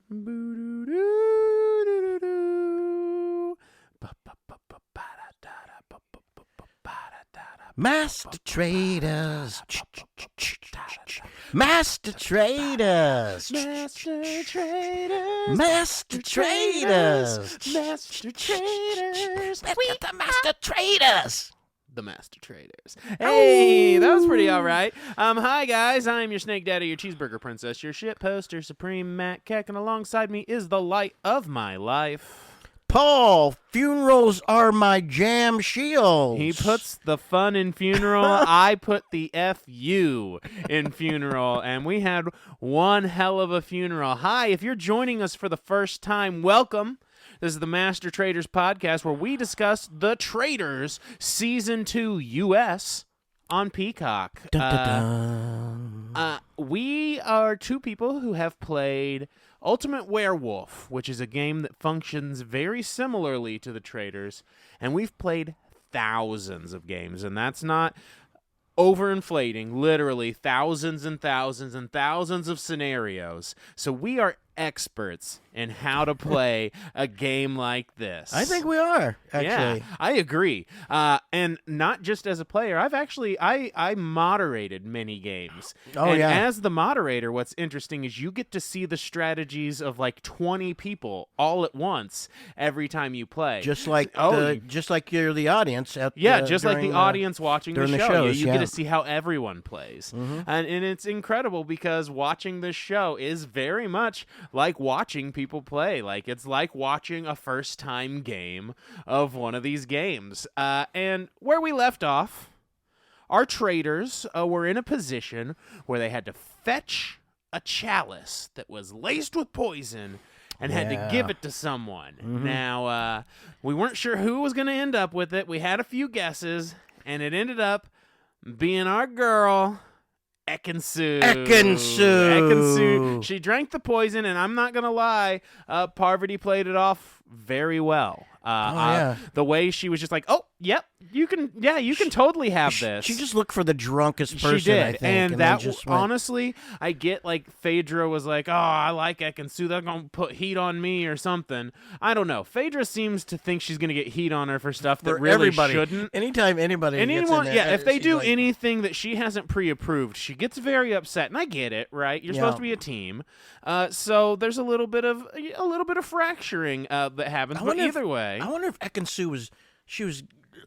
Master Traitors. Master Traitors. Master Traitors. Master Traitors. Master Traitors. We got the Master Traitors. The Master Traitors. Hey, that was pretty all right. Hi, guys. I'm your Snake Daddy, your Cheeseburger Princess, your Shit Poster Supreme, Matt Keck, and alongside me is the light of my life. Paul, funerals are my jam shields. He puts the fun in funeral. I put the F-U in funeral. And we had one hell of a funeral. Hi, if you're joining us for the first time, welcome. This is the Master Traitors podcast where we discuss The Traitors Season 2 US on Peacock. Dun, dun, dun. We are two people who have played Ultimate Werewolf, which is a game that functions very similarly to The Traitors, and we've played thousands of games, and that's not overinflating, literally thousands and thousands and thousands of scenarios. So we are experts in how to play a game like this. I think we are, actually. Yeah, I agree. And not just as a player. I moderated many games. Oh, and yeah. as the moderator, what's interesting is you get to see the strategies of like 20 people all at once every time you play. Just like just like you're the audience. Just like the audience watching the during show. the shows, you yeah. get to see how everyone plays. Mm-hmm. And it's incredible because watching this show is very much like watching people play. Like it's like watching a first-time game of one of these games. And where we left off, our traitors were in a position where they had to fetch a chalice that was laced with poison and had to give it to someone. Mm-hmm. Now, we weren't sure who was going to end up with it. We had a few guesses, and it ended up being our girl, Ekin-Su. She drank the poison, and I'm not going to lie, Parvati played it off very well. The way she was just like, oh, yep, you can totally have this. She just looked for the drunkest person, She did, I think. and that just went, honestly, I get like Phaedra was like, oh, I like Ekin-Su, they're going to put heat on me or something. I don't know. Phaedra seems to think she's going to get heat on her for stuff that really everybody shouldn't. Anytime anybody gets in there, if they do like, anything that she hasn't pre-approved, she gets very upset, and I get it, right? You're supposed to be a team, so there's a little bit of fracturing that happens. But either way, I wonder if Ekin-Su was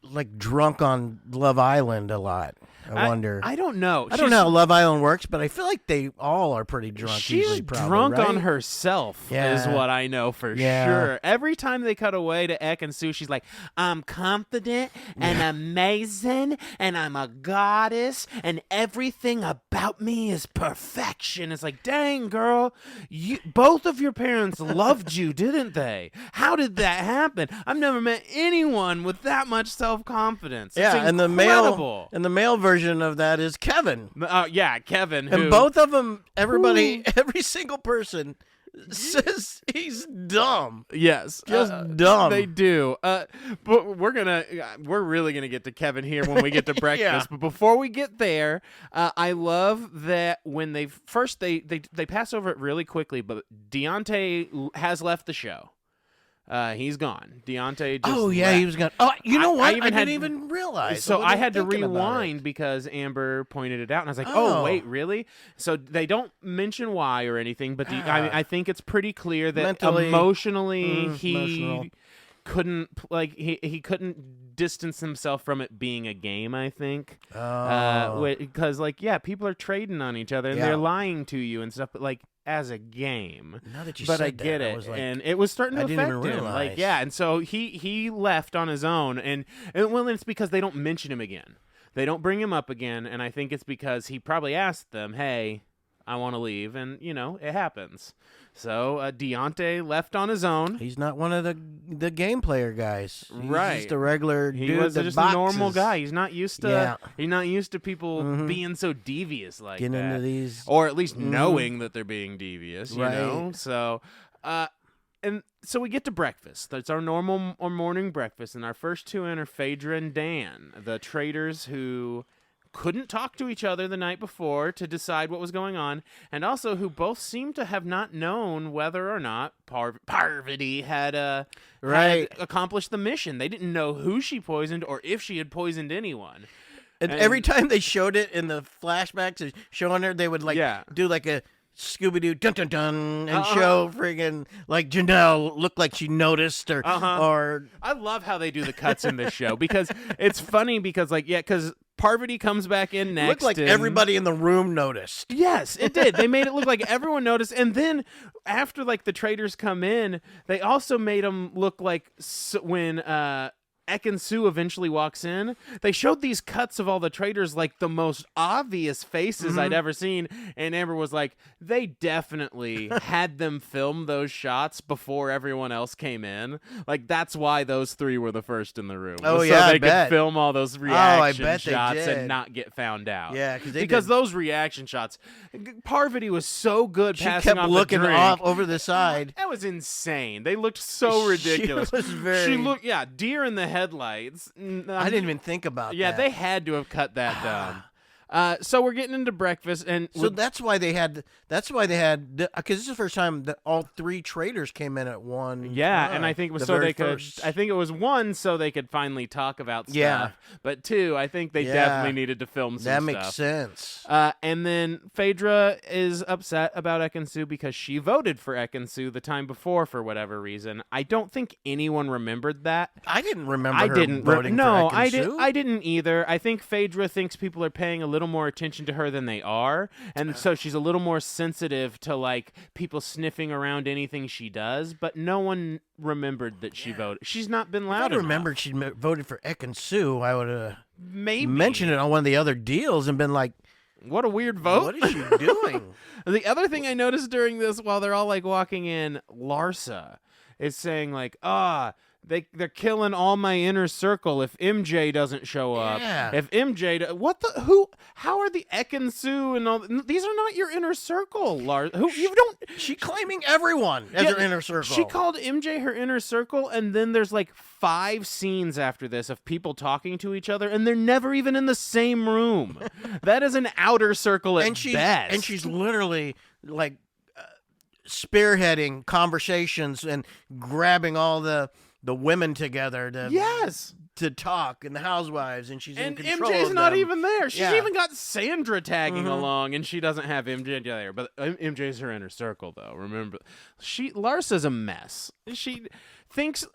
like drunk on Love Island a lot. I wonder. I don't know. I don't know how Love Island works, but I feel like they all are pretty drunk. She's usually, probably, drunk right? on herself, is what I know for sure. Every time they cut away to Ekin-Su, she's like, I'm confident and amazing, and I'm a goddess, and everything about me is perfection. It's like, dang, girl, both of your parents loved you, didn't they? How did that happen? I've never met anyone with that much self-confidence. Yeah, it's and the male version of that is Kevin. Kevin. And both of them, every single person says he's dumb. Yes, just dumb. They do. But we're really gonna get to Kevin here when we get to breakfast. Yeah. But before we get there, I love that when they pass over it really quickly. But Deontay has left the show. He's gone. Deontay just left. He was gone. Oh, you know what? I didn't even even realize. So I had to rewind because Amber pointed it out, and I was like, oh wait, really? So they don't mention why or anything, but I think it's pretty clear that emotionally he couldn't he couldn't distance himself from it being a game. I think because people are trading on each other and they're lying to you and stuff, but like as a game. Now that you but said I get that, it, I was like, and it was starting to affect him. Realize. And so he left on his own, and it's because they don't mention him again. They don't bring him up again, and I think it's because he probably asked them, "Hey, I want to leave," and it happens. So Deontay left on his own. He's not one of the game player guys. He's just a regular dude. He was that just boxes. a normal guy. He's not used to. He's not used to people being so devious like Getting that. into these, or at least knowing that they're being devious. You know. So, and so we get to breakfast. That's our normal or morning breakfast, and our first two in are Phaedra and Dan, the traitors who couldn't talk to each other the night before to decide what was going on, and also who both seemed to have not known whether or not Parvati had accomplished the mission. They didn't know who she poisoned or if she had poisoned anyone. And every time they showed it in the flashbacks of showing her, they would do like a Scooby-Doo dun dun dun and show friggin' like Janelle looked like she noticed or I love how they do the cuts in this show because it's funny because because Parvati comes back in next. Looked like everybody in the room noticed. Yes, it did. They made it look like everyone noticed, and then after the traitors come in, they also made them look like when Ekin-Su eventually walks in, they showed these cuts of all the traitors, like the most obvious faces I'd ever seen. And Amber was like, they definitely had them film those shots before everyone else came in. Like, that's why those three were the first in the room. Oh, so they could film all those reaction shots and not get found out. Yeah, because those reaction shots, Parvati was so good passing kept off looking the drink. off over the side. That was insane. They looked so ridiculous. She looked, deer in the headlights. I didn't even think about that. Yeah, they had to have cut that down. So we're getting into breakfast, and so that's why they had because this is the first time that all three traitors came in at one. Yeah, and I think it was I think it was one so they could finally talk about stuff. Yeah. But two, I think they definitely needed to film some stuff. That makes sense. And then Phaedra is upset about Ekin-Su because she voted for Ekin-Su the time before for whatever reason. I don't think anyone remembered that. I didn't remember voting for Ekin-Su. I didn't either. I think Phaedra thinks people are paying a little more attention to her than they are, and so she's a little more sensitive to people sniffing around anything she does, but no one remembered that she voted. She's not been loud enough. If I remembered she voted for Ekin-Su, I would have maybe mentioned it on one of the other deals and been like, what a weird vote. What is she doing? The other thing I noticed during this, while they're all walking in, Larsa is saying they're killing all my inner circle if MJ doesn't show up. Yeah. If MJ, how are the Ekin-Su and all? These are not your inner circle, Lars. She claiming everyone as her inner circle. She called MJ her inner circle, and then there's 5 scenes after this of people talking to each other, and they're never even in the same room. That is an outer circle at best. And she's literally spearheading conversations and grabbing all the women together to talk in the Housewives, and she's in control MJ's of not them. even there. She's even got Sandra tagging along, and she doesn't have MJ there. But MJ's her inner circle, though. Remember, Larsa's a mess. She thinks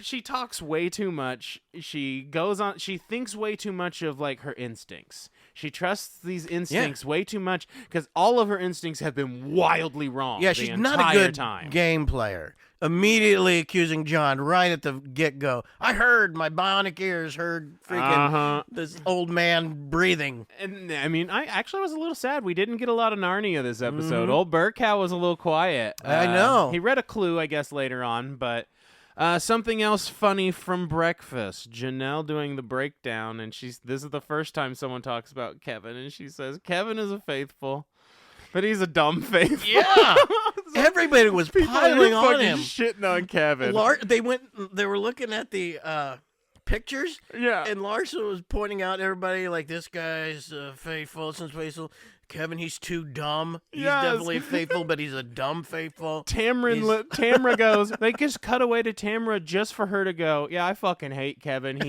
she talks way too much. She goes on. She thinks way too much of her instincts. She trusts these instincts way too much because all of her instincts have been wildly wrong. Yeah, she's not a good game player. Immediately accusing John right at the get-go. I heard, my bionic ears heard freaking this old man breathing. And I mean, I actually was a little sad. We didn't get a lot of Narnia this episode. Old Burkow was a little quiet. I know. He read a clue, I guess, later on, but something else funny from breakfast. Janelle doing the breakdown, and this is the first time someone talks about Kevin, and she says, Kevin is a faithful, but he's a dumb faithful. Yeah. Everybody was piling on him. Shitting on Kevin. They were looking at the pictures. Yeah. And Larsa was pointing out everybody this guy's faithful, since faithful. Kevin, he's too dumb. He's definitely faithful, but he's a dumb faithful. Tamra goes, they just cut away to Tamra just for her to go, yeah, I fucking hate Kevin.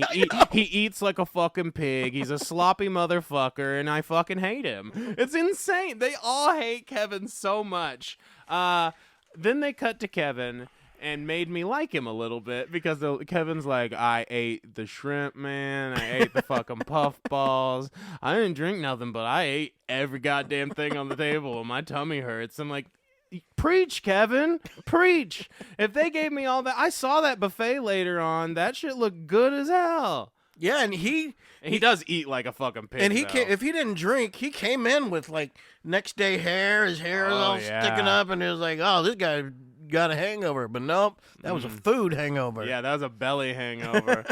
He eats like a fucking pig. He's a sloppy motherfucker, and I fucking hate him. It's insane. They all hate Kevin so much. Then they cut to Kevin and made me like him a little bit because Kevin's like, I ate the shrimp, man. I ate the fucking puffballs. I didn't drink nothing, but I ate every goddamn thing on the table and my tummy hurts. I'm like, preach, Kevin. Preach. If they gave me all that, I saw that buffet later on. That shit looked good as hell. Yeah, and he does eat like a fucking pig. And if he didn't drink, he came in with next day hair. His hair is all sticking up, and it was like, oh, this guy got a hangover. But nope, that was a food hangover. Yeah, that was a belly hangover.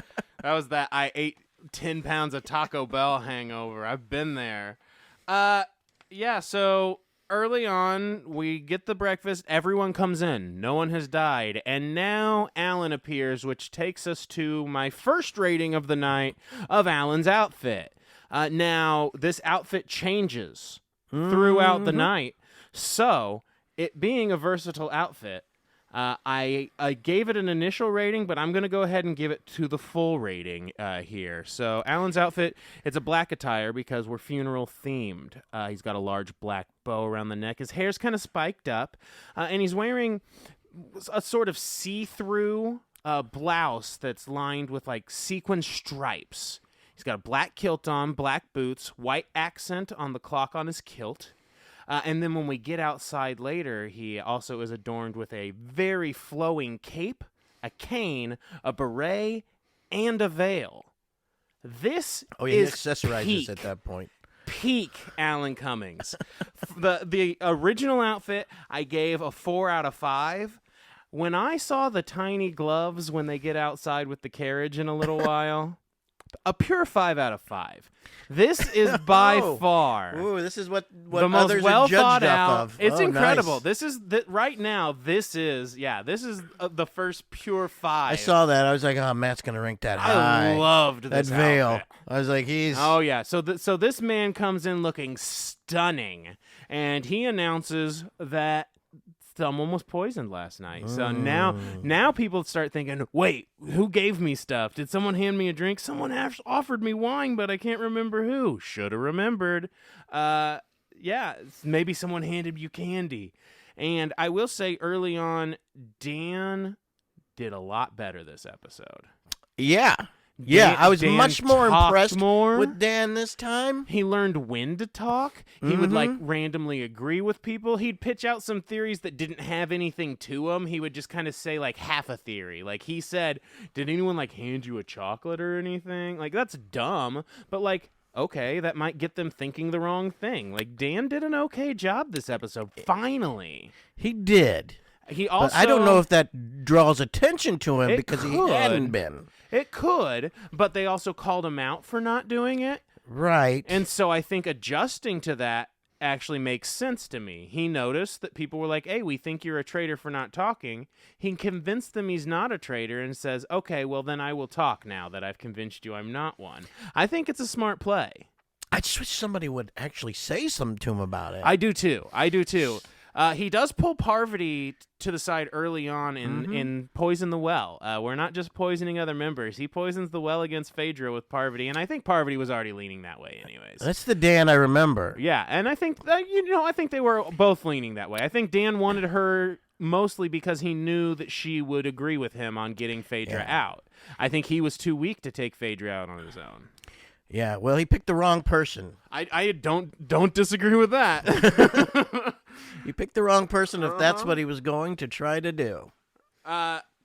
That was that I ate 10 pounds of Taco Bell hangover. I've been there. So early on, we get the breakfast. Everyone comes in. No one has died. And now Alan appears, which takes us to my first rating of the night of Alan's outfit. Now, this outfit changes throughout the night. So, it being a versatile outfit, I gave it an initial rating, but I'm going to go ahead and give it to the full rating here. So Alan's outfit, it's a black attire because we're funeral themed. He's got a large black bow around the neck. His hair's kind of spiked up, and he's wearing a sort of see-through blouse that's lined with like sequin stripes. He's got a black kilt on, black boots, white accent on the clock on his kilt. And then when we get outside later, he also is adorned with a very flowing cape, a cane, a beret, and a veil. This he is accessorizes peak, at that point. Peak Alan Cummings. The original outfit, I gave a 4 out of 5. When I saw the tiny gloves when they get outside with the carriage in a little while, a pure 5 out of 5. This is by far this is what the most others well are judged thought out. off of. It's incredible. Nice. This is right now. This is the first pure 5. I saw that. I was like, oh, Matt's gonna rank that high. I loved that this veil. outfit. I was like, he's. Oh yeah. So this man comes in looking stunning, and he announces that someone was poisoned last night. So now people start thinking, wait, who gave me stuff? Did someone hand me a drink? Someone offered me wine, but I can't remember who. Should have remembered. Yeah, maybe someone handed you candy. And I will say early on, Dan did a lot better this episode. Yeah. Yeah, I was Dan much more impressed more. with Dan this time. He learned when to talk. He would like randomly agree with people. He'd pitch out some theories that didn't have anything to him. He would just kind of say like half a theory. Like he said, "Did anyone like hand you a chocolate or anything?" Like that's dumb, but like okay, that might get them thinking the wrong thing. Like Dan did an okay job this episode. Finally, he did. He also. But I don't know if that draws attention to him because he hadn't been. It could, but they also called him out for not doing it. Right. And so I think adjusting to that actually makes sense to me. He noticed that people were like, hey, we think you're a traitor for not talking. He convinced them he's not a traitor and says, okay, well, then I will talk now that I've convinced you I'm not one. I think it's a smart play. I just wish somebody would actually say something to him about it. I do too. He does pull Parvati to the side early on in Poison the Well. We're not just poisoning other members. He poisons the well against Phaedra with Parvati, and I think Parvati was already leaning that way anyways. That's the Dan I remember. Yeah, and I think, I think they were both leaning that way. I think Dan wanted her mostly because he knew that she would agree with him on getting Phaedra out. I think he was too weak to take Phaedra out on his own. Yeah, well, he picked the wrong person. I don't disagree with that. He picked the wrong person if that's what he was going to try to do.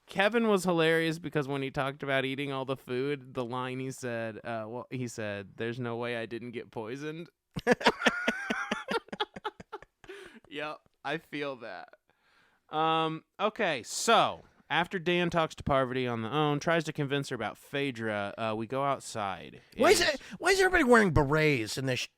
Kevin was hilarious because when he talked about eating all the food, the line he said, he said, "There's no way I didn't get poisoned." Yep, I feel that. Okay, so after Dan talks to Parvati on the own, tries to convince her about Phaedra, we go outside. Why is everybody wearing berets in this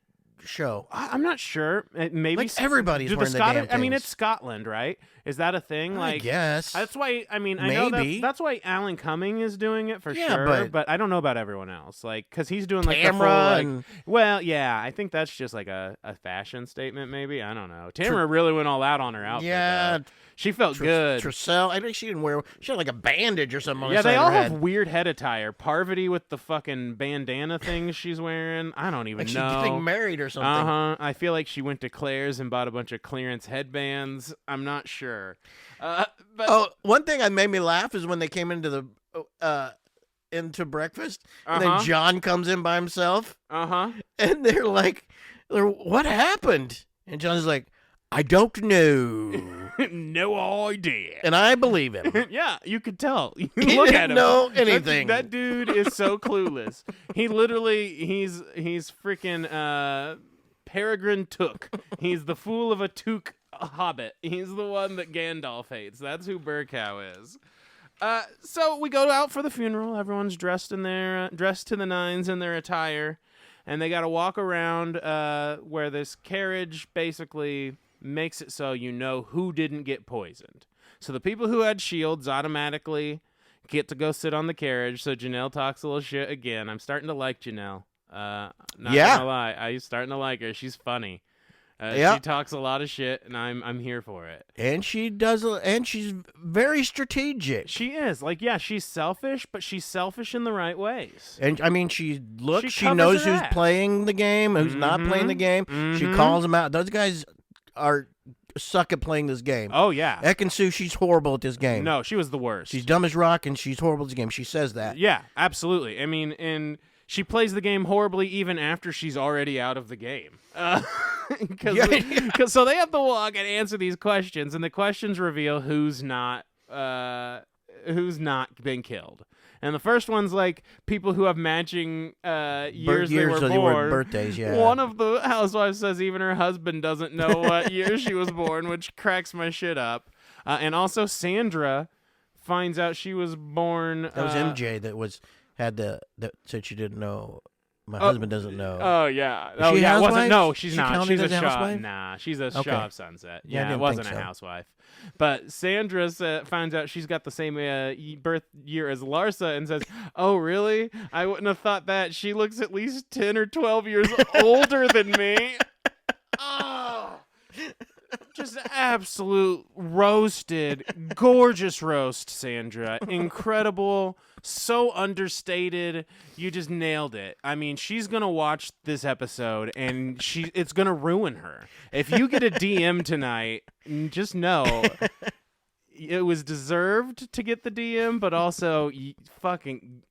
show? I'm not sure. Maybe like everybody's wearing the damn things. I mean, it's Scotland, right? Is that a thing? I guess. That's why. I mean, I know that's why Alan Cumming is doing it for sure. But I don't know about everyone else. Like, because he's doing like Tamara the full, well, yeah. I think that's just like a fashion statement. Maybe I don't know. Tamara really went all out on her outfit. Yeah. Though. She felt good. Tricelle, I think she didn't wear. She had like a bandage or something. Yeah, they all have weird head attire. Parvati with the fucking bandana thing she's wearing. I don't even know. She's getting married or something. I feel like she went to Claire's and bought a bunch of clearance headbands. I'm not sure. But one thing that made me laugh is when they came into breakfast, and then John comes in by himself. And they're like, "What happened?" And John's like, "I don't know." No idea. And I believe him. Yeah, you could tell. You look at him. Know anything. That dude is so clueless. He literally, he's freaking Peregrine Took. He's the fool of a Took hobbit. He's the one that Gandalf hates. That's who Burkow is. So we go out for the funeral. Everyone's dressed to the nines in their attire, and they got to walk around where this carriage basically makes it so you know who didn't get poisoned. So the people who had shields automatically get to go sit on the carriage. So Janelle talks a little shit again. I'm starting to like Janelle. Not gonna lie, I'm starting to like her. She's funny. She talks a lot of shit, and I'm here for it. And she's very strategic. She is. Like, yeah, she's selfish, but she's selfish in the right ways. And I mean, she knows who's playing the game, who's not playing the game. She calls them out. Those guys suck at playing this game. Oh, yeah. Ekin-Su, she's horrible at this game. No, she was the worst. She's dumb as rock, and she's horrible at this game. She says that. Yeah, absolutely. I mean, and she plays the game horribly even after she's already out of the game. So they have to walk and answer these questions, and the questions reveal who's not been killed. And the first one's like people who have matching years they were born. Birthdays, yeah. One of the housewives says even her husband doesn't know what year she was born, which cracks my shit up. And also Sandra finds out she was born. That was MJ that said she didn't know. My husband doesn't know. Oh yeah. Is she a housewife? No, she's not. She's a housewife. Nah, she's a Shaw of Sunset. Yeah, it wasn't a housewife. But Sandra finds out she's got the same birth year as Larsa and says, "Oh really? I wouldn't have thought that. She looks at least 10 or 12 years older than me." Oh. Just absolute roasted, gorgeous roast, Sandra. Incredible, so understated. You just nailed it. I mean, she's going to watch this episode, and it's going to ruin her. If you get a DM tonight, just know it was deserved to get the DM, but also fucking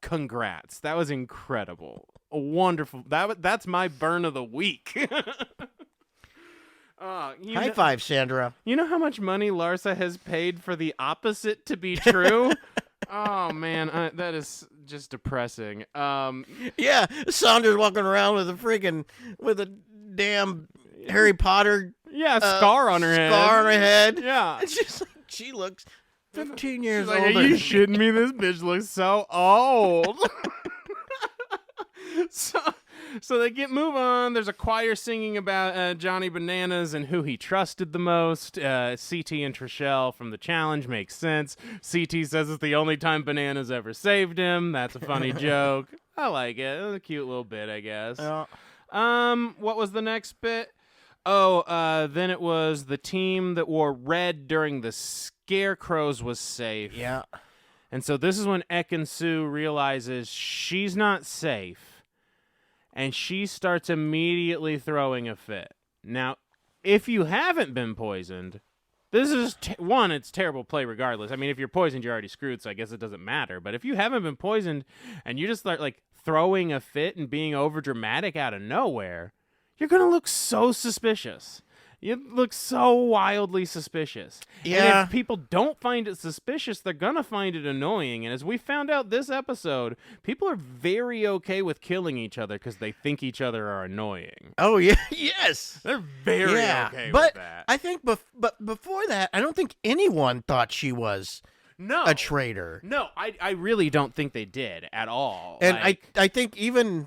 congrats. That was incredible. Wonderful. That's my burn of the week. High five, Sandra. You know how much money Larsa has paid for the opposite to be true? Oh, man, that is just depressing. Yeah, Sandra's walking around with a damn Harry Potter scar on her head. Yeah. It's just like she looks 15 years older. Are you shitting me? This bitch looks so old. So they move on. There's a choir singing about Johnny Bananas and who he trusted the most. CT and Trishelle from The Challenge makes sense. CT says it's the only time Bananas ever saved him. That's a funny joke. I like it. It was a cute little bit, I guess. What was the next bit? Then it was the team that wore red during the scarecrows was safe. Yeah. And so this is when Ekin-Su realizes she's not safe. And she starts immediately throwing a fit. Now, if you haven't been poisoned, this is, it's terrible play regardless. I mean, if you're poisoned, you're already screwed, so I guess it doesn't matter. But if you haven't been poisoned and you just start, like, throwing a fit and being overdramatic out of nowhere, you're going to look so suspicious. You look so wildly suspicious. Yeah. And if people don't find it suspicious, they're going to find it annoying. And as we found out this episode, people are very okay with killing each other because they think each other are annoying. Oh, yeah. Yes. They're very okay with that. I think but before that, I don't think anyone thought she was a traitor. No, I really don't think they did at all. And I think even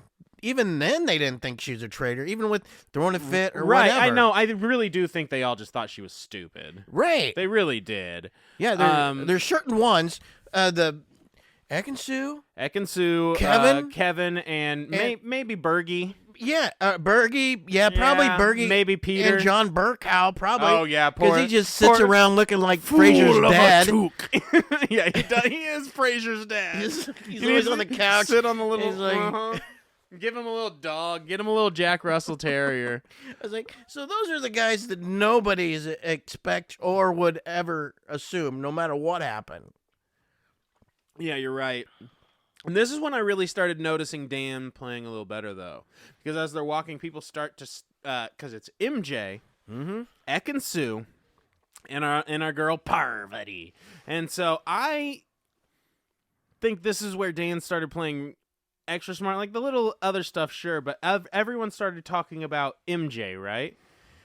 then they didn't think she was a traitor, even with throwing a fit or whatever. I know. I really do think they all just thought she was stupid. Right. They really did. Yeah, there's certain ones. The Ekin-Su, Kevin, and maybe Bergie. Yeah, Bergie. Yeah, probably Bergie. Maybe Peter. And John Burkow, probably. Oh, yeah, because he just sits around looking like Frasier's dad. Yeah, he does. He is Frasier's dad. He's always on the couch. Sit on the little... Give him a little dog. Get him a little Jack Russell Terrier. I was like, so those are the guys that nobody expects or would ever assume, no matter what happened. Yeah, you're right. And this is when I really started noticing Dan playing a little better, though. Because as they're walking, people start to... Because it's MJ, Ekin-Su, and our girl Parvati. And so I think this is where Dan started playing... extra smart, like the little other stuff, sure, but everyone started talking about MJ, right?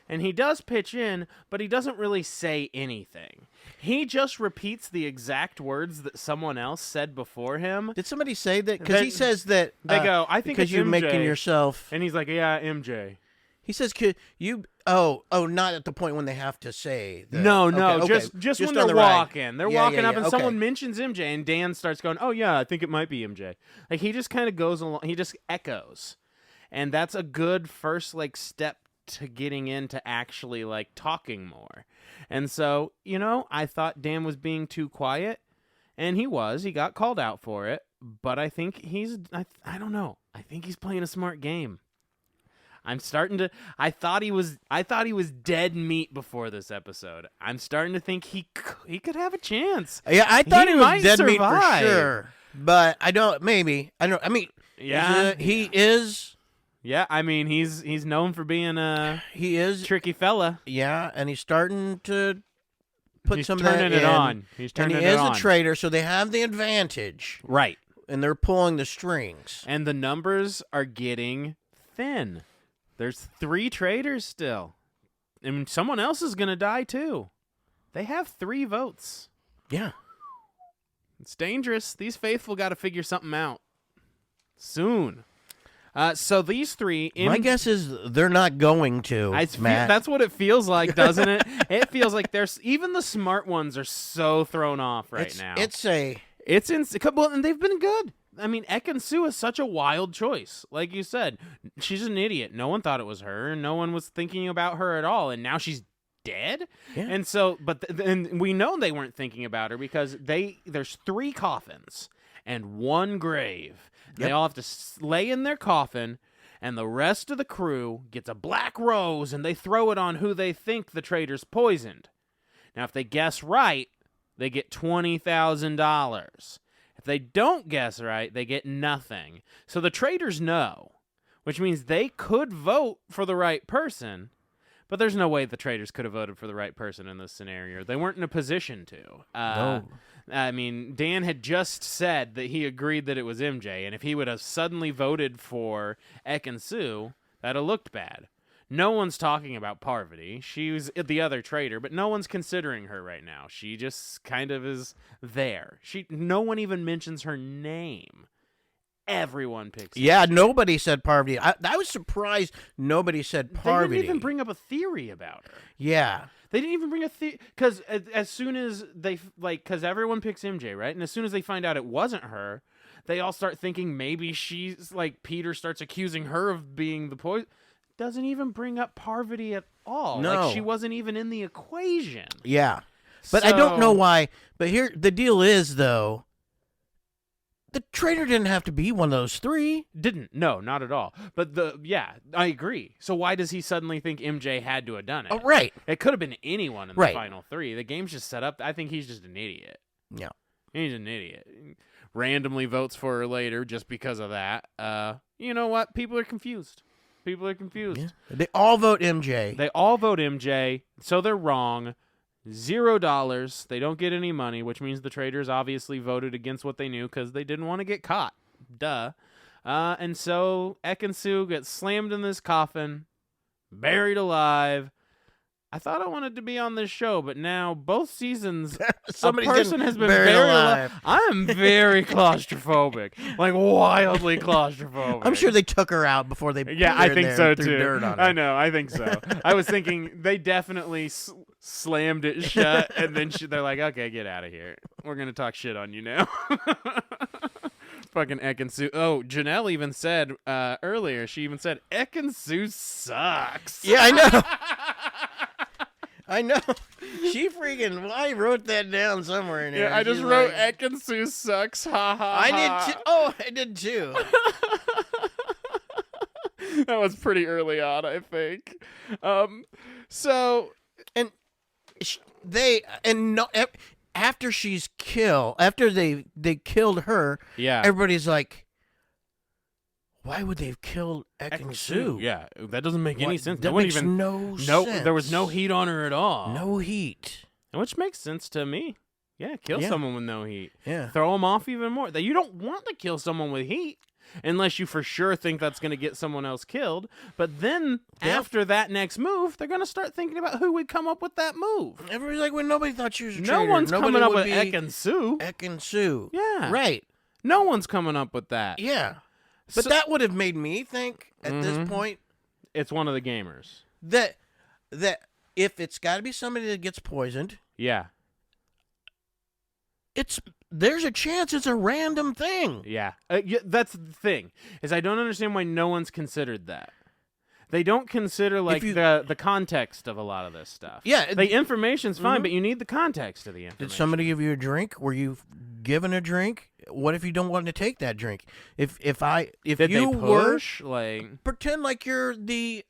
And he does pitch in, but he doesn't really say anything. He just repeats the exact words that someone else said before him. Did somebody say that? Because he says that they go, I think because it's you're MJ. making yourself. And he's like, yeah, MJ. He says, "Could you?" Oh, not at the point when they have to say. No, okay. Just when they're walking. They're walking up, and okay. someone mentions MJ, and Dan starts going, "Oh yeah, I think it might be MJ." Like he just kind of goes along. He just echoes, and that's a good first step to getting into actually talking more. And so I thought Dan was being too quiet, and he was. He got called out for it, but I think I don't know. I think he's playing a smart game. I'm starting to. I thought he was dead meat before this episode. I'm starting to think he could have a chance. Yeah, I thought he was dead meat for sure. But I don't. Maybe I don't. I mean, yeah, he is. Yeah, I mean he's known for being he is tricky fella. Yeah, and he's starting to put some of that in. He's turning it on. He's turning it on. And he is a traitor, so they have the advantage. Right. And they're pulling the strings. And the numbers are getting thin. There's 3 traitors still. And someone else is going to die, too. They have 3 votes. Yeah. It's dangerous. These faithful got to figure something out soon. So these 3... My guess is they're not going to, Matt. That's what it feels like, doesn't it? It feels like even the smart ones are so thrown off now. And they've been good. I mean, Ekin-Su is such a wild choice. Like you said, she's an idiot. No one thought it was her. No one was thinking about her at all. And now she's dead? Yeah. And so, and we know they weren't thinking about her because there's 3 coffins and 1 grave. Yep. They all have to lay in their coffin, and the rest of the crew gets a black rose, and they throw it on who they think the traitor's poisoned. Now, if they guess right, they get $20,000. If they don't guess right, they get nothing. So the traitors know, which means they could vote for the right person, but there's no way the traitors could have voted for the right person in this scenario. They weren't in a position to. No. I mean, Dan had just said that he agreed that it was MJ, and if he would have suddenly voted for Ekin-Su, that'd have looked bad. No one's talking about Parvati. She was the other traitor, but no one's considering her right now. She just kind of is there. No one even mentions her name. Everyone picks her. Yeah, nobody said Parvati. I was surprised nobody said Parvati. They didn't even bring up a theory about her. Yeah. They didn't even bring a theory. Because as soon as because everyone picks MJ, right? And as soon as they find out it wasn't her, they all start thinking maybe she's Peter starts accusing her of being the poison. Doesn't even bring up Parvati at all. No. She wasn't even in the equation. Yeah. But I don't know why. But here, the deal is, though, the traitor didn't have to be one of those 3. Didn't. No, not at all. But I agree. So why does he suddenly think MJ had to have done it? Oh, right. It could have been anyone in the final 3. The game's just set up. I think he's just an idiot. Yeah. He's an idiot. Randomly votes for her later just because of that. You know what? People are confused. People are confused. Yeah. They all vote MJ. They all vote MJ, so they're wrong. $0. They don't get any money, which means the traitors obviously voted against what they knew because they didn't want to get caught. Duh. And so Ekin-Su gets slammed in this coffin, buried alive. I thought I wanted to be on this show, but now both seasons, a person has been buried alive. I am very claustrophobic, wildly claustrophobic. I'm sure they took her out before they. Yeah, I think so too. Dirt on her. I know, I think so. I was thinking they definitely slammed it shut, and then they're like, "Okay, get out of here. We're gonna talk shit on you now." Fucking Ekin-Su. Oh, Janelle even said earlier. She even said Ekin-Su sucks. Yeah, I know. I know. She freaking. Well, I wrote that down somewhere in here. Yeah, I just wrote Ekin-Su sucks. Ha ha. I did too. Oh, I did too. That was pretty early on, I think. So, and after she's killed, after they killed her, yeah, everybody's like, why would they have killed Ekin-Su? Yeah, that doesn't make any sense. That makes no sense. There was no heat on her at all. No heat. Which makes sense to me. Yeah, kill someone with no heat. Yeah. Throw them off even more. You don't want to kill someone with heat unless you for sure think that's going to get someone else killed. But then after that next move, they're going to start thinking about who would come up with that move. Everybody's like, well, nobody thought she was a traitor. No one's coming up with Ekin-Su. Ekin-Su. Yeah. Right. No one's coming up with that. Yeah. But that would have made me think at this point. It's one of the gamers. That if it's got to be somebody that gets poisoned. Yeah. There's a chance it's a random thing. Yeah. That's the thing, is I don't understand why no one's considered that. They don't consider the context of a lot of this stuff. Yeah. The information's fine, but you need the context of the information. Did somebody give you a drink? Were you given a drink? What if you don't want to take that drink? If Did you they push? pretend like you're the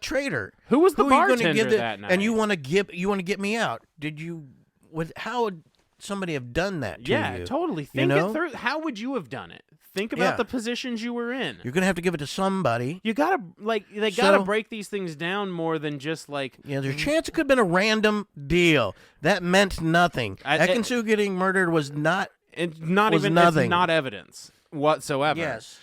traitor. Who was the bartender gonna give that night? And you want to get me out? How would somebody have done that to you? Yeah, totally. Think it through. How would you have done it? Think about the positions you were in. You're gonna have to give it to somebody. You gotta they gotta break these things down more than just there's a chance it could have been a random deal that meant nothing. Ekansu getting murdered was not. It's not even nothing. It's not evidence whatsoever. Yes.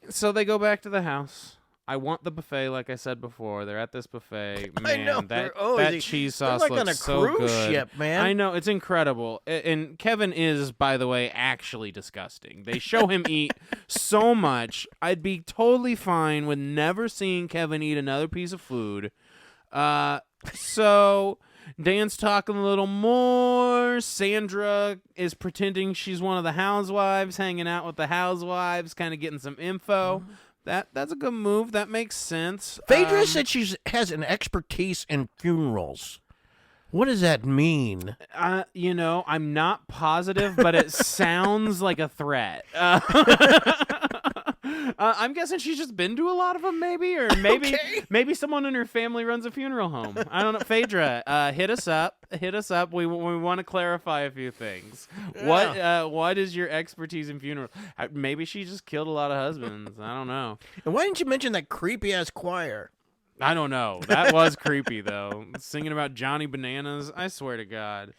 So they go back to the house. I want the buffet, like I said before. They're at this buffet. Man, I know. that cheese sauce looks looks on a so cruise good. ship, man. I know, it's incredible. And Kevin is, by the way, actually disgusting. They show him eat so much. I'd be totally fine with never seeing Kevin eat another piece of food. So Dan's talking a little more. Sandra is pretending she's one of the housewives, hanging out with the housewives, kind of getting some info. That's a good move. That makes sense. Phaedra said she has an expertise in funerals. What does that mean? I'm not positive, but it sounds like a threat. I'm guessing she's just been to a lot of them, maybe, or maybe someone in her family runs a funeral home. I don't know. Phaedra, hit us up. We want to clarify a few things. Yeah. What is your expertise in funerals? Maybe she just killed a lot of husbands. I don't know. And why didn't you mention that creepy ass choir? I don't know. That was creepy though. Singing about Johnny Bananas. I swear to God.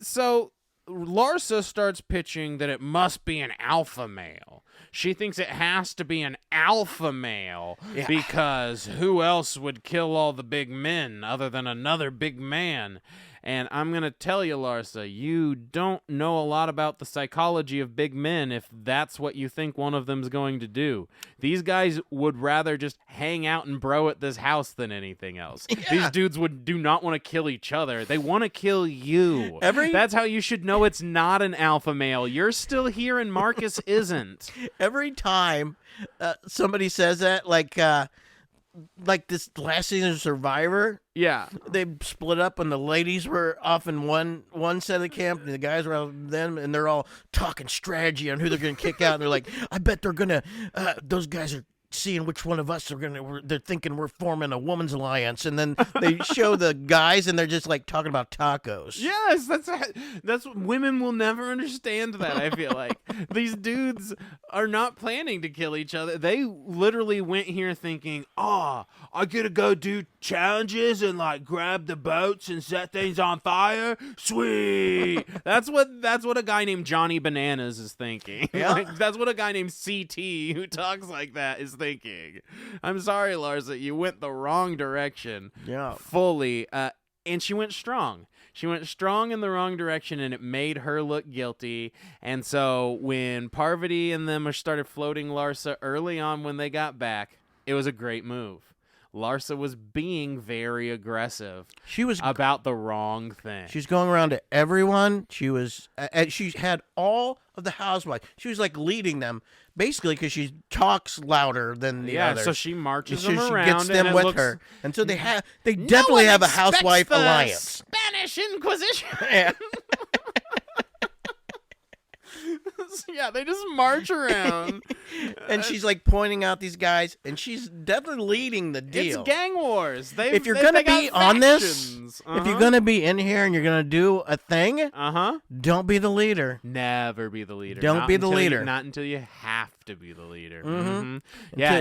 So Larsa starts pitching that it must be an alpha male. She thinks it has to be an alpha male because who else would kill all the big men other than another big man? And I'm going to tell you, Larsa, you don't know a lot about the psychology of big men if that's what you think one of them's going to do. These guys would rather just hang out and bro at this house than anything else. Yeah. These dudes do not want to kill each other. They want to kill you. That's how you should know it's not an alpha male. You're still here and Marcus isn't. Every time somebody says that, like this last season of Survivor, they split up and the ladies were off in one side of the camp and the guys were out with them, and they're all talking strategy on who they're going to kick out. And they're like, I bet they're going to those guys are seeing which one of us they're thinking we're forming a woman's alliance, and then they show the guys and they're just like talking about tacos. Yes, that's what women will never understand. That I feel like these dudes are not planning to kill each other. They literally went here thinking, I get to go do challenges and like grab the boats and set things on fire. Sweet. That's what a guy named Johnny Bananas is thinking. Yeah. That's what a guy named CT who talks like that is thinking. I'm sorry, Larsa, you went the wrong direction. Yeah. Fully. And she went strong. She went strong in the wrong direction, and it made her look guilty. And so when Parvati and them started floating Larsa early on when they got back, it was a great move. Larsa was being very aggressive. She was about the wrong thing. She's going around to everyone. She had all of the housewives. She was like leading them, basically, because she talks louder than the others. So she marches them around. She gets them with her, and so they definitely have a housewife alliance. Spanish Inquisition. Yeah. Yeah, they just march around. And she's like pointing out these guys, and she's definitely leading the deal. It's gang wars. If you're going to be on this, if you're going to be in here and you're going to do a thing, don't be the leader. Never be the leader. Don't be the leader. Not until you have to be the leader. Mm-hmm. Yeah,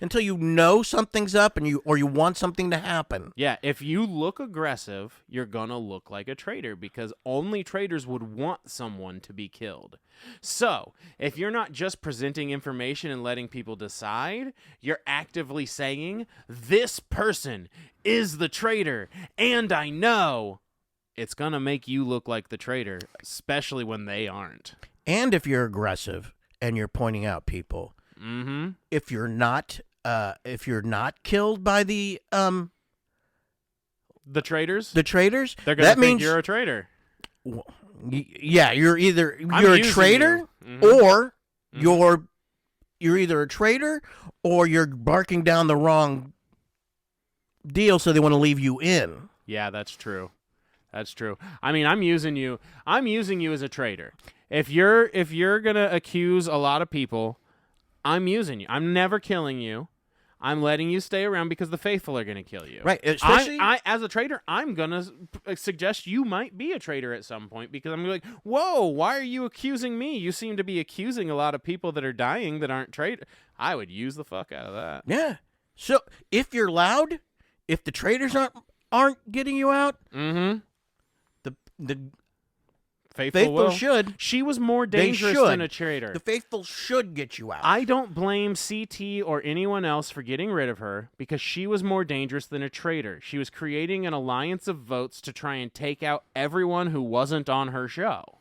until you know something's up and you want something to happen. Yeah, if you look aggressive, you're going to look like a traitor because only traitors would want someone to be killed. So, if you're not just presenting information and letting people decide, you're actively saying, this person is the traitor, and I know it's going to make you look like the traitor, especially when they aren't. And if you're aggressive and you're pointing out people, if you're not killed by the traitors, they're gonna think you're a traitor. Yeah, you're a traitor, or you're either a traitor or you're barking down the wrong deal, so they want to leave you in. Yeah, that's true. That's true. I mean, I'm using you as a traitor. If you're gonna accuse a lot of people, I'm using you. I'm never killing you. I'm letting you stay around because the faithful are going to kill you. Right. Especially I as a traitor, I'm going to suggest you might be a traitor at some point because I'm like, whoa, why are you accusing me? You seem to be accusing a lot of people that are dying that aren't traitors. I would use the fuck out of that. Yeah. So if you're loud, if the traitors aren't getting you out, the faithful should. She was more dangerous than a traitor. The faithful should get you out. I don't blame CT or anyone else for getting rid of her because she was more dangerous than a traitor. She was creating an alliance of votes to try and take out everyone who wasn't on her show.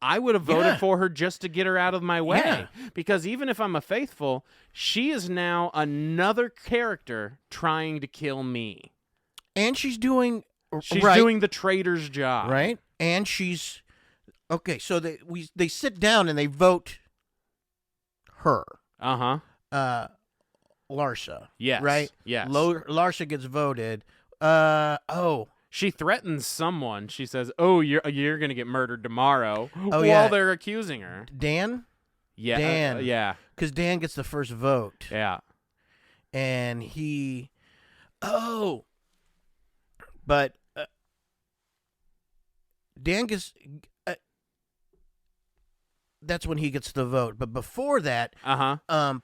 I would have voted for her just to get her out of my way because even if I'm a faithful, she is now another character trying to kill me. And she's doing the traitor's job. Right? And she's okay, so they sit down and they vote her. Larsa. Yes. Right? Yes. Larsa gets voted. She threatens someone. She says, "Oh, you're going to get murdered tomorrow." While they're accusing her. Dan? Yeah. Dan. Yeah. Because Dan gets the first vote. Yeah. And but Dan gets... that's when he gets the vote. But before that,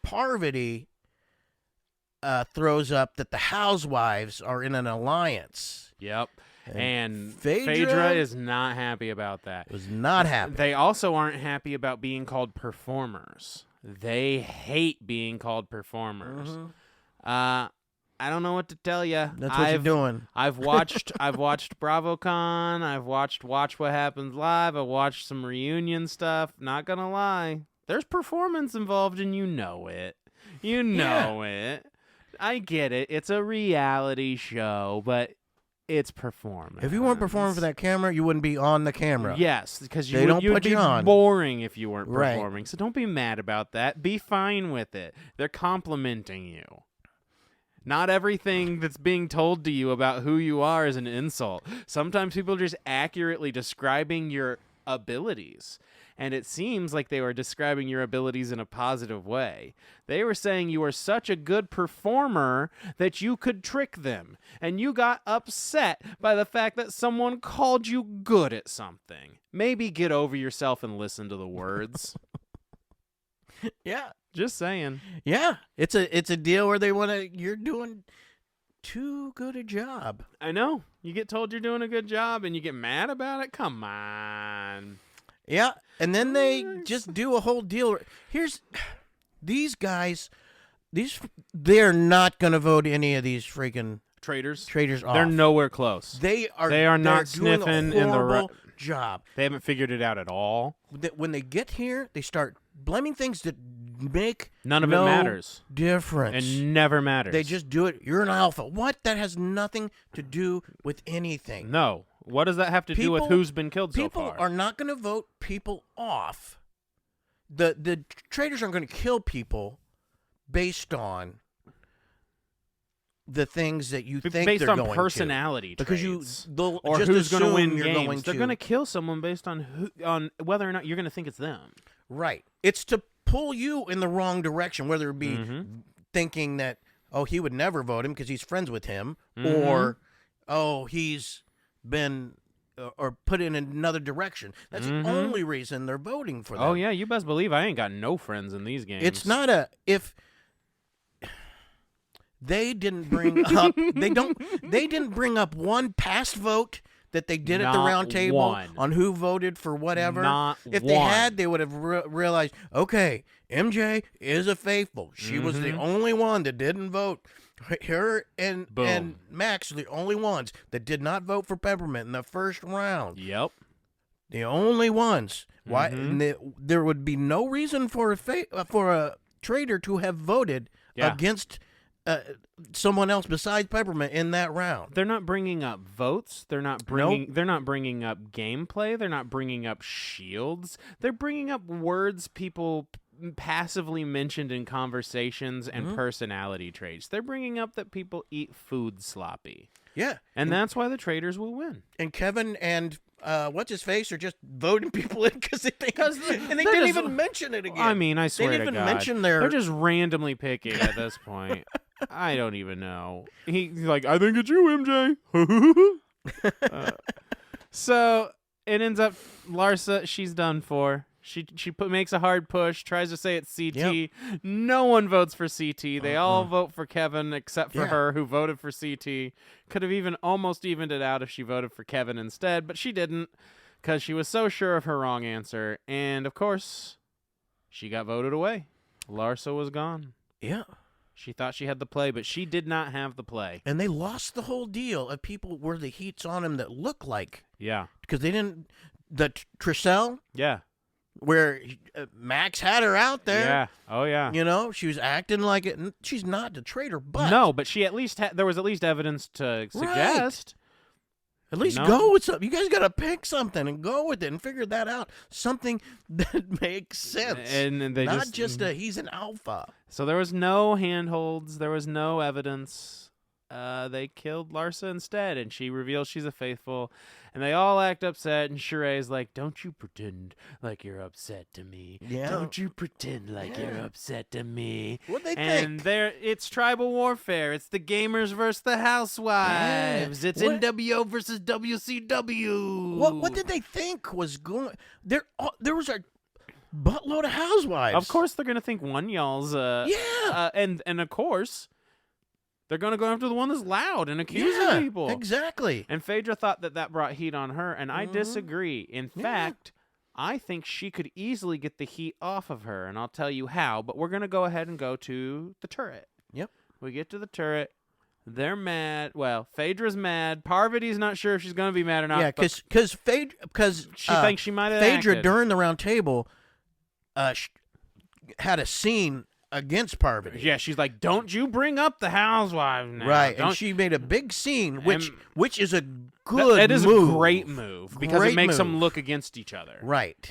Parvati throws up that the Housewives are in an alliance. Yep. And Phaedra is not happy about that. Was not happy. They also aren't happy about being called performers. They hate being called performers. I don't know what to tell you. That's what you're doing. I've watched BravoCon. I've watched Watch What Happens Live. I watched some reunion stuff. Not gonna lie, there's performance involved, and you know it. You know it. I get it. It's a reality show, but it's performance. If you weren't performing for that camera, you wouldn't be on the camera. Yes, because you'd be boring if you weren't performing. Right. So don't be mad about that. Be fine with it. They're complimenting you. Not everything that's being told to you about who you are is an insult. Sometimes people are just accurately describing your abilities. And it seems like they were describing your abilities in a positive way. They were saying you are such a good performer that you could trick them. And you got upset by the fact that someone called you good at something. Maybe get over yourself and listen to the words. Yeah. Just saying. Yeah. It's a deal where you're doing too good a job. I know. You get told you're doing a good job and you get mad about it? Come on. Yeah, and then they just do a whole deal. Here's these guys. They're not going to vote any of these freaking traitors off. They're nowhere close. They are not sniffing doing a in the job. They haven't figured it out at all. When they get here, they start blaming things that make none of it matters. Difference and never matters. They just do it. You're an alpha. What? That has nothing to do with anything. No. What does that have to do with who's been killed so far? People are not going to vote people off. The traitors aren't going to kill people based on the things that you think based they're on going personality to. Because or who's going to win games. They're going to kill someone based on whether or not you're going to think it's them. Right. It's to pull you in the wrong direction, whether it be thinking that, he would never vote him because he's friends with him, or, he's been or put in another direction. That's the only reason they're voting for them. Oh yeah, you best believe I ain't got no friends in these games. It's not if they didn't bring up they didn't bring up one past vote that they did at the round table on who voted for whatever. If they had, they would have realized, okay, MJ is a faithful. She was the only one that didn't vote. Her and Max are the only ones that did not vote for Peppermint in the first round. Yep. The only ones. Why? There would be no reason for traitor to have voted against someone else besides Peppermint in that round. They're not bringing up votes. They're not bringing. Nope. They're not bringing up gameplay. They're not bringing up shields. They're bringing up words people passively mentioned in conversations and personality traits. They're bringing up that people eat food sloppy. Yeah, and that's why the traitors will win. And Kevin and what's his face are just voting people in because they think, and they didn't even mention it again. I mean, I swear to God, they're just randomly picking at this point. I don't even know. He's like, I think it's you, MJ. So it ends up Larsa. She's done for. She makes a hard push, tries to say it's CT. Yep. No one votes for CT. They all vote for Kevin except for her, who voted for CT. Could have almost evened it out if she voted for Kevin instead, but she didn't because she was so sure of her wrong answer. And, of course, she got voted away. Larsa was gone. Yeah. She thought she had the play, but she did not have the play. And they lost the whole deal of people where the heat's on them that look like. Yeah. Because they didn't. The Tricelle. Yeah. Where Max had her out there. Yeah. Oh, yeah. You know, she was acting like it. She's not the traitor, but. No, but she at least there was at least evidence to suggest. Right. At least go with something. You guys got to pick something and go with it and figure that out. Something that makes sense. And they not just he's an alpha. So there was no handholds. There was no evidence. They killed Larsa instead, and she reveals she's a faithful. And they all act upset, and Sheree's like, don't you pretend like you're upset to me. Yeah. Don't you pretend like you're upset to me. What'd they think? And it's tribal warfare. It's the gamers versus the housewives. Yeah. It's NWO versus WCW. What did they think was going? There was a buttload of housewives. Of course they're going to think one y'all's. And of course... they're going to go after the one that's loud and accusing people. Exactly. And Phaedra thought that brought heat on her, and I disagree. In fact, I think she could easily get the heat off of her, and I'll tell you how. But we're going to go ahead and go to the turret. Yep. We get to the turret. They're mad. Well, Phaedra's mad. Parvati's not sure if she's going to be mad or not. Yeah, because she thinks she might have Phaedra, acted. during the round table, had a scene against Parvati. Yeah, she's like, don't you bring up the housewives now. Right, and she made a big scene, which is a good move. It is a great move because it makes them look against each other. Right.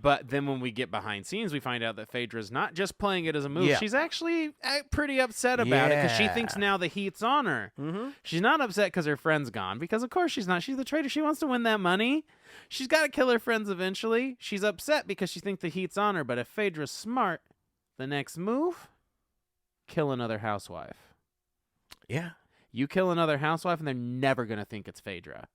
But then when we get behind scenes, we find out that Phaedra's not just playing it as a move. Yeah. She's actually pretty upset about it because she thinks now the heat's on her. Mm-hmm. She's not upset because her friend's gone, because of course she's not. She's the traitor. She wants to win that money. She's got to kill her friends eventually. She's upset because she thinks the heat's on her, but if Phaedra's smart, the next move... kill another housewife. Yeah. You kill another housewife, and they're never going to think it's Phaedra.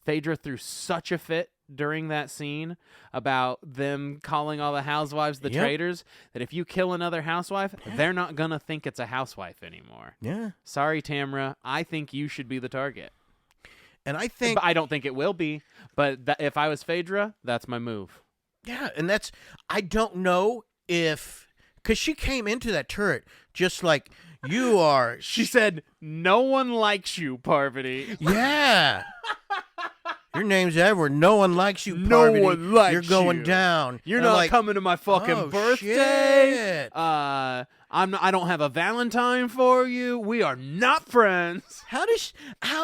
Phaedra threw such a fit during that scene about them calling all the housewives the traitors that if you kill another housewife, they're not going to think it's a housewife anymore. Yeah. Sorry, Tamra. I think you should be the target. And I don't think it will be, but if I was Phaedra, that's my move. Yeah, and I don't know if... because she came into that turret just like, you are... She said, no one likes you, Parvati. Yeah. Your name's Edward. No one likes you, Parvati. No one likes you. You're going down. You're not coming to my fucking birthday. Shit. I don't have a Valentine for you. We are not friends. How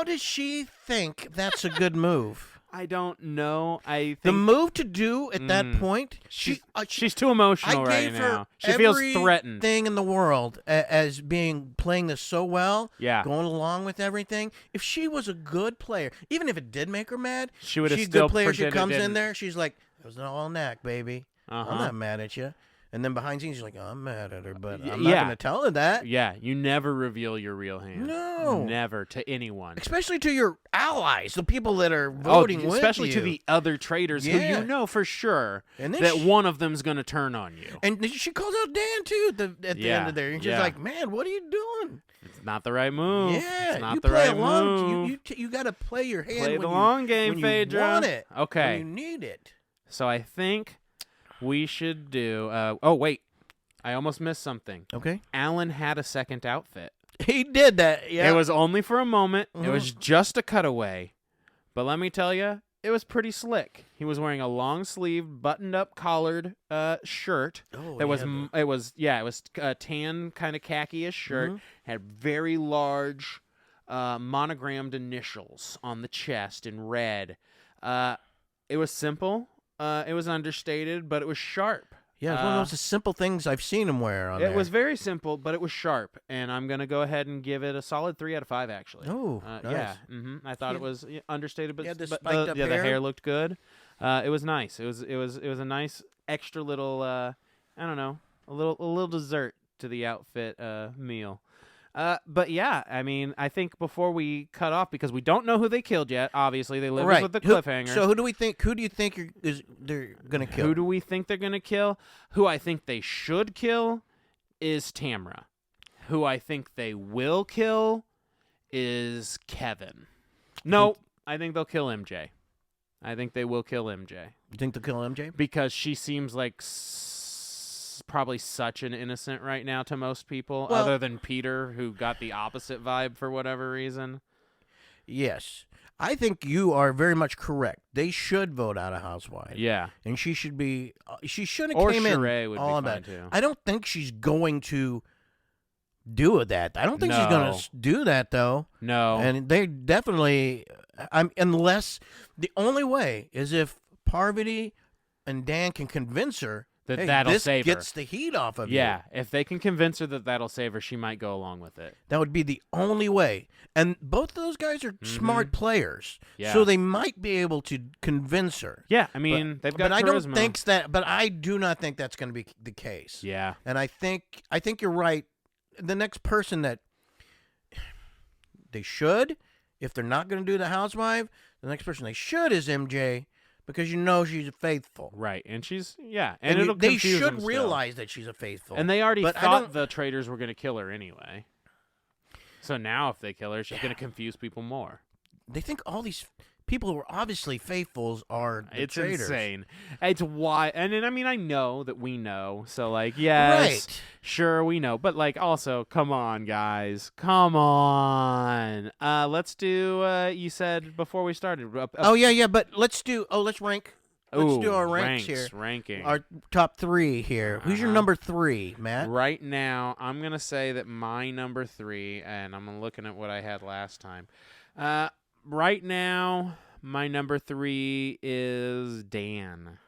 does she think that's a good move? I don't know. I think the move to do at that point. She's too emotional right now. She feels threatened. Thing in the world as playing this so well. Yeah, going along with everything. If she was a good player, even if it did make her mad, she would have still. Good player. She comes in there. She's like, "It was all knack, baby. I'm not mad at you." And then behind scenes, she's like, I'm mad at her, but I'm not going to tell her that. Yeah, you never reveal your real hand. No. Never to anyone. Especially to your allies, the people that are voting with you. Especially to the other traitors who you know for sure that one of them's going to turn on you. And she calls out Dan, too, at the end of there. And she's like, man, what are you doing? It's not the right move. Yeah. It's not the right move. You got to play your hand play the long game, when Phaedra. You want it. Okay. When you need it. So I think we should do... oh, wait. I almost missed something. Okay. Alan had a second outfit. He did that, yeah. It was only for a moment. It was just a cutaway. But let me tell you, it was pretty slick. He was wearing a long sleeve, buttoned up collared shirt. Oh, it was a tan kind of khaki-ish shirt. Had very large monogrammed initials on the chest in red. It was simple. It was understated, but it was sharp. Yeah, it's one of those simple things I've seen him wear on there. It was very simple, but it was sharp, and I'm going to go ahead and give it a solid 3 out of 5, actually. Oh, nice. Yeah, I thought it was understated, but, the hair looked good. It was nice. It was a nice extra little, I don't know, a little dessert to the outfit meal. But yeah, I mean, I think before we cut off, because we don't know who they killed yet. Obviously, they live with the cliffhanger. So who do you think they're gonna kill? Who do we think they're gonna kill? Who I think they should kill is Tamra. Who I think they will kill is Kevin. No, I think they'll kill MJ. I think they will kill MJ. You think they'll kill MJ? Because she seems like probably such an innocent right now to most people, other than Peter, who got the opposite vibe for whatever reason. Yes. I think you are very much correct. They should vote out a housewife. Yeah. And she should be she should have came Sheree in would all be about fine too. I don't think she's going to do that. I don't think she's going to do that, though. No. And they definitely unless the only way is if Parvati and Dan can convince her that'll save her. This gets the heat off of you. Yeah, if they can convince her that that'll save her, she might go along with it. That would be the only way. And both of those guys are smart players, so they might be able to convince her. Yeah, I mean, they've got charisma. I don't think that. But I do not think that's going to be the case. Yeah, and I think you're right. The next person that they should, if they're not going to do the housewife, the next person they should is MJ. Because she's faithful. Right, and she's, and they should realize that she's a faithful. And they already thought the traitors were going to kill her anyway. So now if they kill her, she's going to confuse people more. They think all these people who are obviously faithfuls are the traitors. It's insane. It's why, and I mean, I know that we know, so like, yes, sure, we know, but like, also, come on, guys, come on. Let's do. You said before we started. But let's rank. Let's do our ranks here. Ranking our top 3 here. Who's your number 3, Matt? Right now, I'm gonna say that my number 3, and I'm looking at what I had last time. Right now, my number 3 is Dan,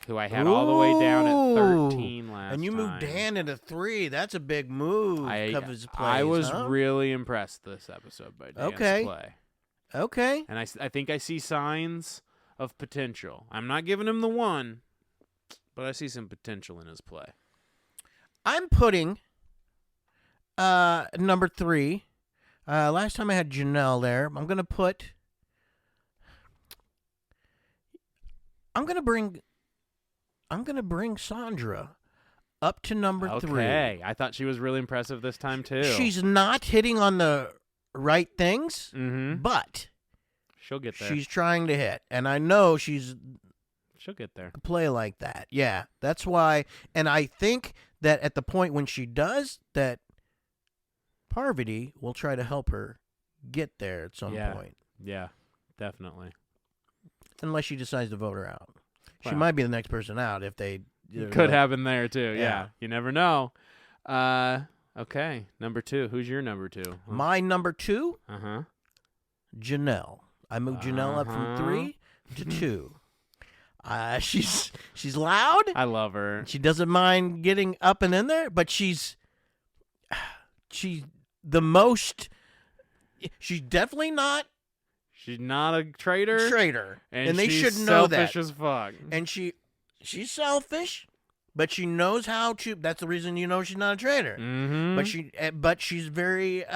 who I had all the way down at 13 last time. And you moved Dan into 3. That's a big move. I was really impressed this episode by Dan's play. Okay. And I think I see signs of potential. I'm not giving him the 1, but I see some potential in his play. I'm putting number 3. Last time I had Janelle there. I'm gonna bring Sandra up to number 3. Okay, I thought she was really impressive this time too. She's not hitting on the right things, but she'll get there. She's trying to hit, and I know she'll get there. Play like that, yeah. That's why, and I think that at the point when she does that, Parvati will try to help her get there at some point. Yeah, definitely. Unless she decides to vote her out. She might be the next person out if they... Could happen there, too. Yeah. You never know. Okay, number 2. Who's your number 2? My number 2? Janelle. I moved Janelle up from 3 to 2. She's loud. I love her. She doesn't mind getting up and in there, but she's the most. She's definitely not. She's not a traitor. And they should know that. Selfish as fuck. And she's selfish, but she knows how to. That's the reason she's not a traitor. But she's very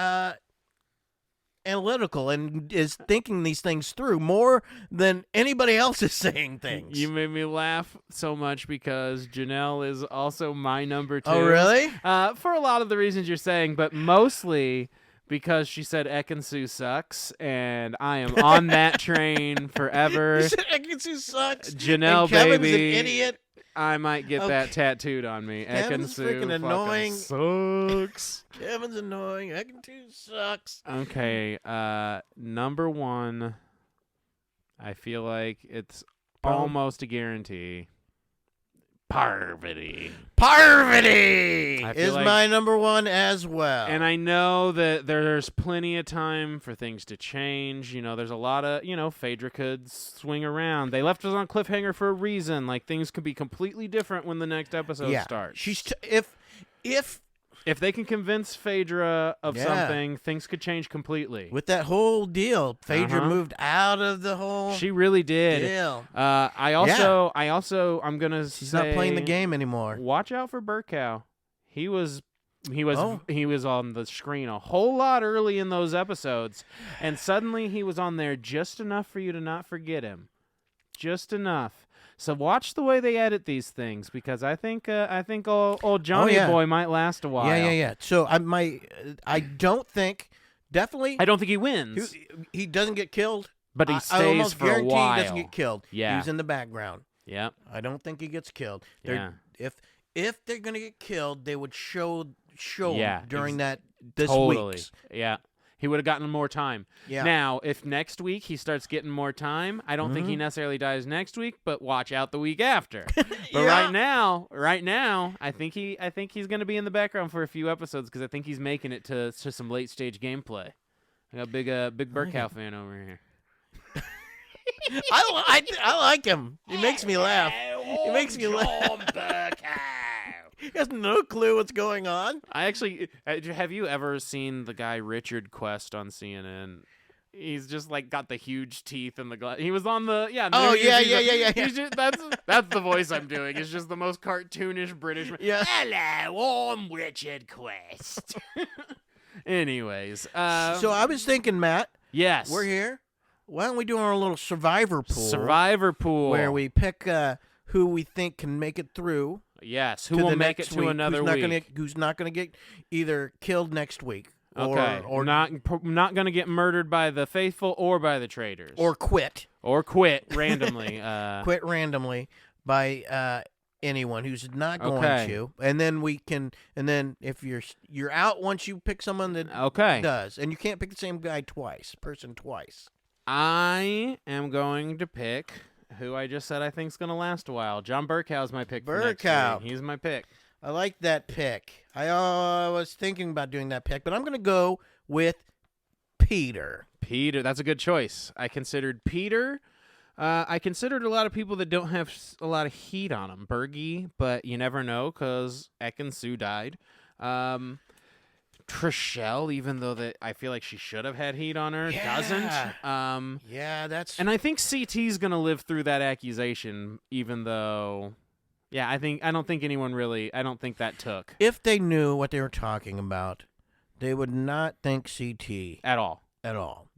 analytical and is thinking these things through more than anybody else is saying things. You made me laugh so much because Janelle is also my number 2. Oh, really? For a lot of the reasons you're saying, but mostly because she said Ekin-Su sucks, and I am on that train forever. You said Ekin-Su sucks? Janelle, and Kevin's baby. an idiot? I might get that tattooed on me. Kevin's Ekin-Su freaking annoying. Sucks. Kevin's annoying. Ekin-Su sucks. Okay, number 1. I feel like it's almost a guarantee. Parvati is my number one as well. And I know that there's plenty of time for things to change. There's a lot of, Phaedra could swing around. They left us on cliffhanger for a reason. Like, things could be completely different when the next episode starts. If they can convince Phaedra of something, things could change completely. With that whole deal, Phaedra moved out of the whole. She really did. Deal. I'm gonna say she's not playing the game anymore. Watch out for Burkow. He was on the screen a whole lot early in those episodes, and suddenly he was on there just enough for you to not forget him, just enough. So watch the way they edit these things, because I think old Johnny boy might last a while. Yeah. So I don't think he wins. He doesn't get killed, but he stays for a while. He doesn't get killed. Yeah, he's in the background. Yeah, I don't think he gets killed. If they're gonna get killed, they would show him during this week. Yeah. He would have gotten more time. Yeah. Now, if next week he starts getting more time, I don't think he necessarily dies next week, but watch out the week after. But right now, I think he's going to be in the background for a few episodes, because I think he's making it to some late stage gameplay. I got a big Burkow fan over here. I like him. He makes me laugh. He makes me laugh. He has no clue what's going on. Have you ever seen the guy Richard Quest on CNN? He's just like got the huge teeth and the glass. He was on the yeah. He's just, that's the voice I'm doing. It's just the most cartoonish British. Yeah. Hello, I'm Richard Quest. Anyways, so I was thinking, Matt. Yes, we're here. Why don't we do our little survivor pool? Where we pick who we think can make it through. Yes, who will make it to another week? Who's not going to get either killed next week? Or not going to get murdered by the faithful or by the traitors, or quit randomly. Quit randomly by anyone who's not going to, and then if you're out once you pick someone that does, and you can't pick the same person twice. I am going to pick who I just said I think is going to last a while. John Burkow's my pick. Burkow. He's my pick. I like that pick. I was thinking about doing that pick, but I'm going to go with Peter. Peter, that's a good choice. I considered Peter. I considered a lot of people that don't have a lot of heat on them. Bergie, but you never know, because Ekin-Su died. Trishelle, even though I feel like she should have had heat on her, doesn't. And I think CT's gonna live through that accusation, even though, I don't think that took. If they knew what they were talking about, they would not think CT at all.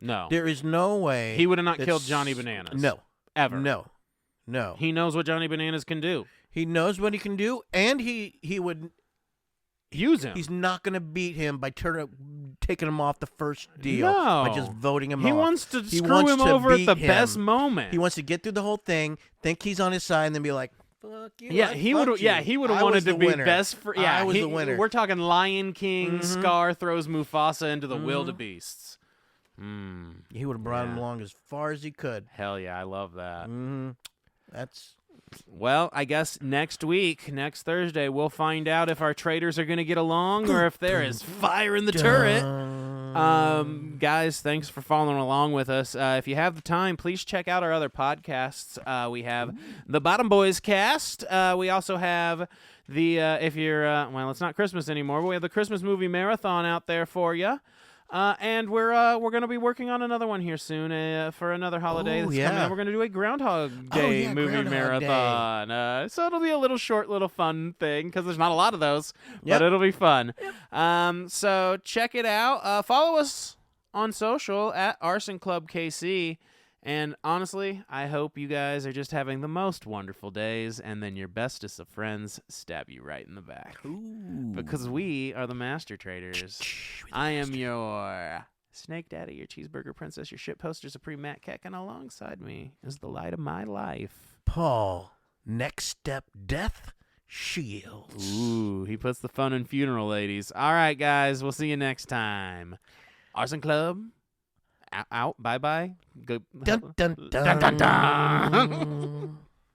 No, there is no way he would have not killed Johnny Bananas. No, ever. No. He knows what Johnny Bananas can do. He knows what he can do, and he would use him. He's not going to beat him by taking him off the first deal by just voting him off. He wants to screw him over at the best moment. He wants to get through the whole thing, think he's on his side, and then be like, "Fuck you." He would have wanted to be best for. I was the winner. We're talking Lion King. Scar throws Mufasa into the wildebeests. He would have brought him along as far as he could. Hell yeah, I love that. Well, I guess next Thursday, we'll find out if our traitors are going to get along or if there is fire in the turret. Guys, thanks for following along with us. If you have the time, please check out our other podcasts. We have the Bottom Boys Cast. We also have the, it's not Christmas anymore, but we have the Christmas movie marathon out there for you. And we're going to be working on another one here soon for another holiday that's coming up. We're going to do a Groundhog Day movie marathon. So it'll be a little short, little fun thing because there's not a lot of those, but it'll be fun. So check it out. Follow us on social at Arson Club KC. And honestly, I hope you guys are just having the most wonderful days, and then your bestest of friends stab you right in the back. Ooh. Because we are the Master Traders. I am your Snake Daddy, your Cheeseburger Princess, your Shitposter Supreme Matt Keck, and alongside me is the light of my life, Paul, Next Step Death Shields. Ooh, he puts the fun in funeral, ladies. All right, guys, we'll see you next time. Arson Club Out. Bye bye. Dun, dun, dun. Dun, dun, dun.